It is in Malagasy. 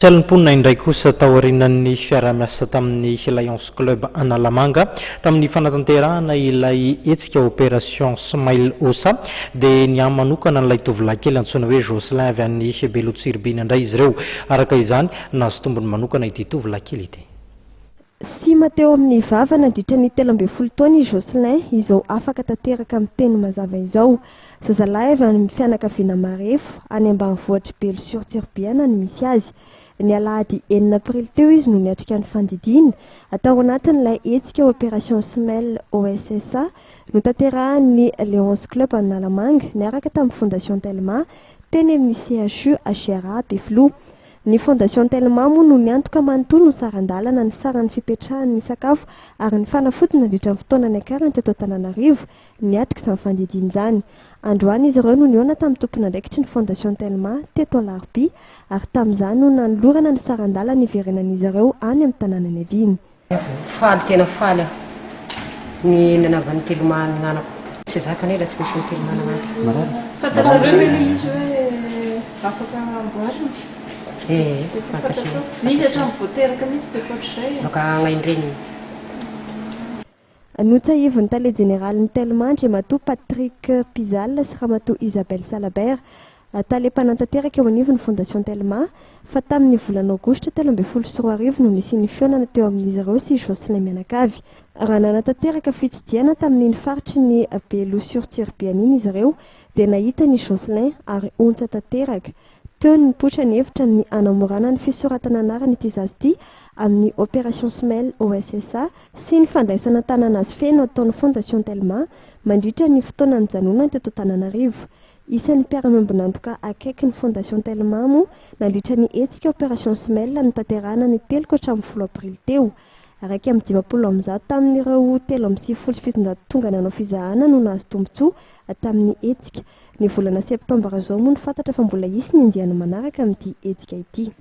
Tsalim-ponina indray kosa taorian'ny fiara-miasa tamin'ny Lions Club Analamanga tamin'ny fanatanterahana ilay hetsika opération Smile Osa dia ny manokana n'ilay tovolahy kely antsoina hoe Jocelyn avy an'ny Belotsirbina indray izy ireo. Araka izany nahazo tombony manokana ity tovolahy kely ity. Si Mateo amin'ny vava nandritra ny 13 taona i Jocelyn izao afaka tanteraka amin'ny teny mazava izao. Zazalahy avy amin'ny fianakaviana marefo any ambanivohitra Belotsirbina no misy azy. Ny alahady 9 aprily teo izy no niatrika ny fandidiana atao anatin'ilay hetsika opération Smile OSSA no tanterahan'ny Lions Club Analamanga niaraka tamin'ny Fondation Telma teny amin'ny CHU Agera Beflo. Ny Fondation Telma moa no niantoka manontolo ny sarandalana ny saran'ny fipetrahan'ny sakafo ary ny fanafody nandritra ny fotoana ny akarany teto Antananarivo niatrika izany fandidiana izany. Androany izy ireo no niona tamin'ny tompon'andraikitry ny Fondation Telma teto Alarby ary tamin'izany no nanolorana ny sarandalana iverenan'izy ireo any amin'ny tanàna ny Aviny. Faly tena faly ny nanavan'ny Telma nanako. Tsy zakany raha tsy misy ny Telma nanako. Fantatrareo hoe izy hoe afaka amboarina. Fantatrareo. Izy hatramin'ny voateraka mihitsy dia ohatr'izay. Baka agnaindreny. Notsahivon'ny tale général Telma Andriamatoa Patrick Pizal sy Ramatoa Isabelle Salabert tale mpanantanteraka eo anivon'ny Fondation Telma fa tamin'ny volana aogositra 2024 no nisy fionana teo amin'izy ireo sy Jocelyn mianakavy. Raha nanantanteraka fitsidiana tamin'iny faritry ny Belotsirbina iny izy ireo dia nahita ny Jocelyn ary ontsa tanteraka. Teo ny nipoitra ny hevitra ny anamorana ny fisoratana anarany ity zazy ity amin'ny opération Smile OSSA sy ny fandraisana tanàna azy feno ataon'ny Fondation Telma mandritra ny fotoana ny janonany teto Antananarivo. Isan'ny mpiara-miombonantoka akaiky ny Fondation Telma moa nandritra ny hetsika opération Smile no tanterahana ny 3 hatramin'ny 10 aprily teo. Araiky amin'ny 50 tamin'ireo 370 tonga nanao fizahana no nahazo tombotsoa tamin'ny hetsika. Ny volana septambra izao moa ny fantatra fa mbola hisy ny indiana manaraka amin'ity hetsika ity.